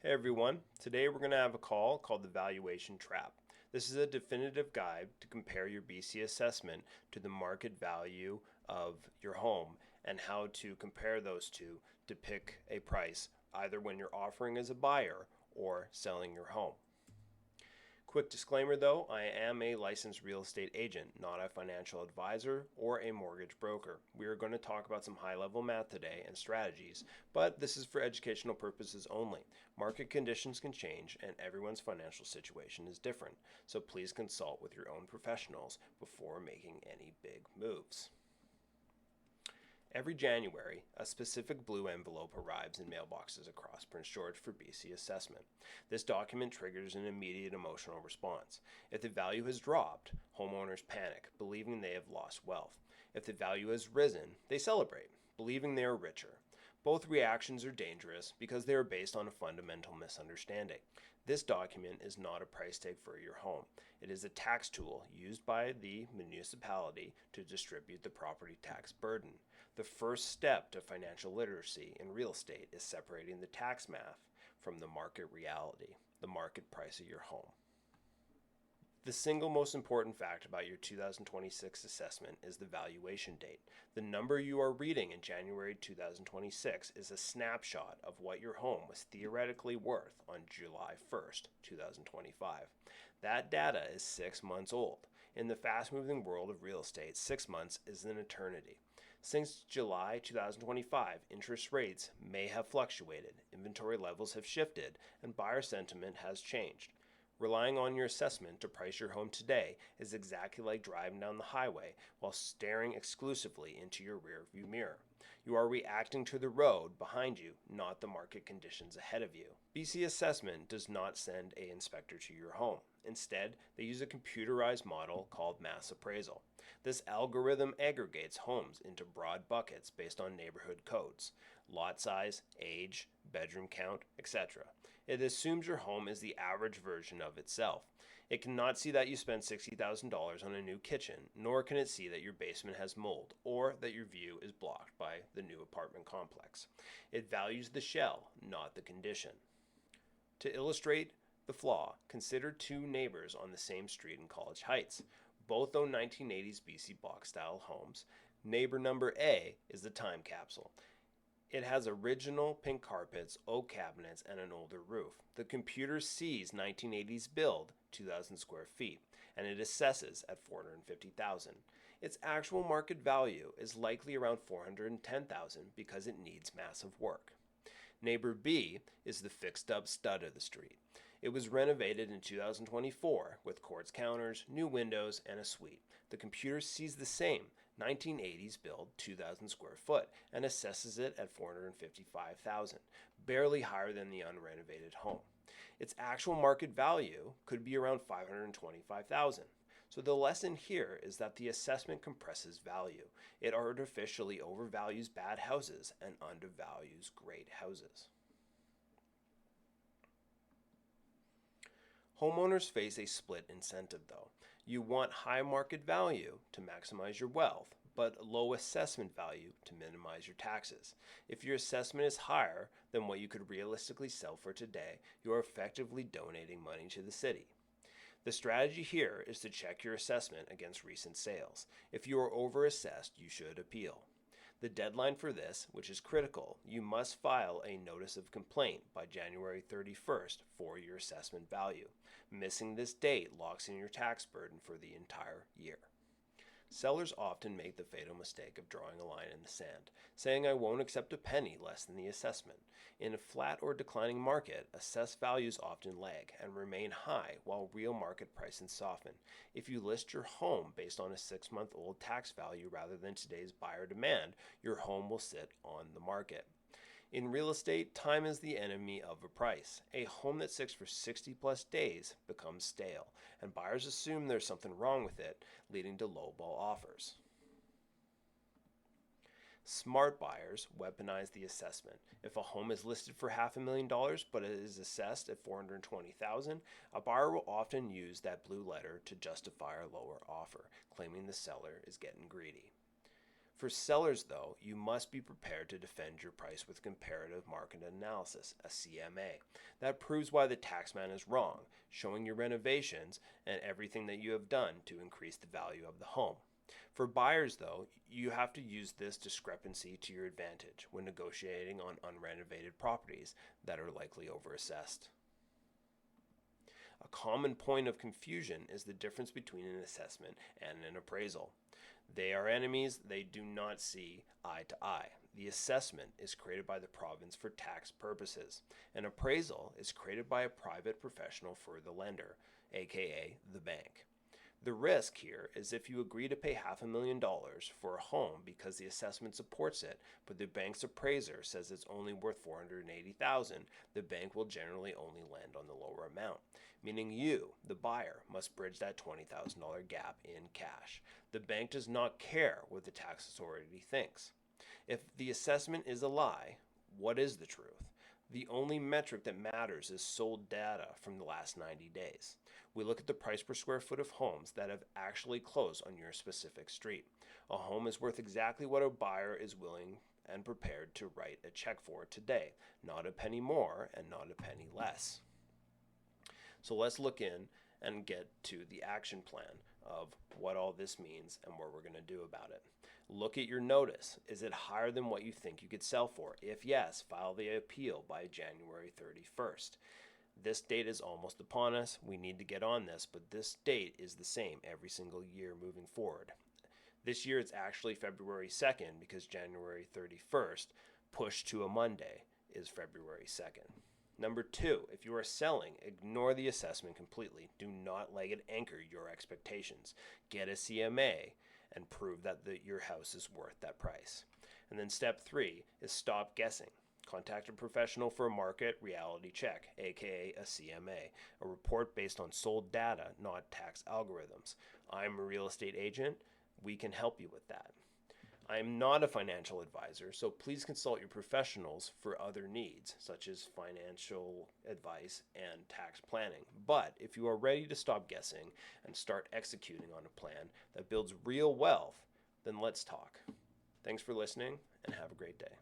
Hey everyone, today we're going to have a call called the Valuation Trap. This is a definitive guide to compare your BC assessment to the market value of your home and how to compare those two to pick a price either when you're offering as a buyer or selling your home. Quick disclaimer though, I am a licensed real estate agent, not a financial advisor or a mortgage broker. We are going to talk about some high-level math today and strategies, but this is for educational purposes only. Market conditions can change and everyone's financial situation is different, so please consult with your own professionals before making any big moves. Every January, a specific blue envelope arrives in mailboxes across Prince George for BC assessment. This document triggers an immediate emotional response. If the value has dropped, homeowners panic, believing they have lost wealth. If the value has risen, they celebrate, believing they are richer. Both reactions are dangerous because they are based on a fundamental misunderstanding. This document is not a price tag for your home. It is a tax tool used by the municipality to distribute the property tax burden. The first step to financial literacy in real estate is separating the tax math from the market reality, the market price of your home. The single most important fact about your 2026 assessment is the valuation date. The number you are reading in January 2026 is a snapshot of what your home was theoretically worth on July 1st, 2025. That data is 6 months old. In the fast-moving world of real estate, 6 months is an eternity. Since July 2025, interest rates may have fluctuated, inventory levels have shifted, and buyer sentiment has changed. Relying on your assessment to price your home today is exactly like driving down the highway while staring exclusively into your rearview mirror. You are reacting to the road behind you, not the market conditions ahead of you. BC Assessment does not send an inspector to your home. Instead, they use a computerized model called mass appraisal. This algorithm aggregates homes into broad buckets based on neighborhood codes, lot size, age, bedroom count, etc. It assumes your home is the average version of itself. It cannot see that you spent $60,000 on a new kitchen, nor can it see that your basement has mold or that your view is blocked by the new apartment complex. It values the shell, not the condition. To illustrate the flaw, consider two neighbors on the same street in College Heights. Both own 1980s BC box-style homes. Neighbor number A is the time capsule. It has original pink carpets, oak cabinets, and an older roof. The computer sees 1980s build, 2,000 square feet, and it assesses at $450,000. Its actual market value is likely around $410,000 because it needs massive work. Neighbor B is the fixed-up stud of the street. It was renovated in 2024 with quartz counters, new windows, and a suite. The computer sees the same 1980s build, 2,000 square foot, and assesses it at $455,000, barely higher than the unrenovated home. Its actual market value could be around $525,000. So the lesson here is that the assessment compresses value. It artificially overvalues bad houses and undervalues great houses. Homeowners face a split incentive though. You want high market value to maximize your wealth, but low assessment value to minimize your taxes. If your assessment is higher than what you could realistically sell for today, you are effectively donating money to the city. The strategy here is to check your assessment against recent sales. If you are overassessed, you should appeal. The deadline for this, which is critical, you must file a notice of complaint by January 31st for your assessment value. Missing this date locks in your tax burden for the entire year. Sellers often make the fatal mistake of drawing a line in the sand, saying I won't accept a penny less than the assessment. In a flat or declining market, assessed values often lag and remain high while real market prices soften. If you list your home based on a 6-month-old tax value rather than today's buyer demand, your home will sit on the market. In real estate, time is the enemy of a price. A home that sits for 60+ days becomes stale, and buyers assume there's something wrong with it, leading to lowball offers. Smart buyers weaponize the assessment. If a home is listed for $500,000 but it is assessed at $420,000, a buyer will often use that blue letter to justify a lower offer, claiming the seller is getting greedy. For sellers, though, you must be prepared to defend your price with comparative market analysis, a CMA. That proves why the taxman is wrong, showing your renovations and everything that you have done to increase the value of the home. For buyers, though, you have to use this discrepancy to your advantage when negotiating on unrenovated properties that are likely overassessed. A common point of confusion is the difference between an assessment and an appraisal. They are enemies, they do not see eye to eye. The assessment is created by the province for tax purposes. An appraisal is created by a private professional for the lender, aka the bank. The risk here is if you agree to pay $500,000 for a home because the assessment supports it, but the bank's appraiser says it's only worth $480,000, the bank will generally only land on the lower amount, meaning you, the buyer, must bridge that $20,000 gap in cash. The bank does not care what the tax authority thinks. If the assessment is a lie, what is the truth? The only metric that matters is sold data from the last 90 days. We look at the price per square foot of homes that have actually closed on your specific street. A home is worth exactly what a buyer is willing and prepared to write a check for today, not a penny more and not a penny less. So let's look in and get to the action plan of what all this means and what we're going to do about it. Look at your notice. Is it higher than what you think you could sell for? If yes, file the appeal by January 31st. This date is almost upon us. We need to get on this, but this date is the same every single year moving forward. This year it's actually February 2nd because January 31st, pushed to a Monday, is February 2nd. Number 2, if you are selling, ignore the assessment completely. Do not let it anchor your expectations. Get a CMA and prove that your house is worth that price. And then step 3 is stop guessing. Contact a professional for a market reality check, aka a CMA, a report based on sold data, not tax algorithms. I'm a real estate agent. We can help you with that. I am not a financial advisor, so please consult your professionals for other needs, such as financial advice and tax planning. But if you are ready to stop guessing and start executing on a plan that builds real wealth, then let's talk. Thanks for listening and have a great day.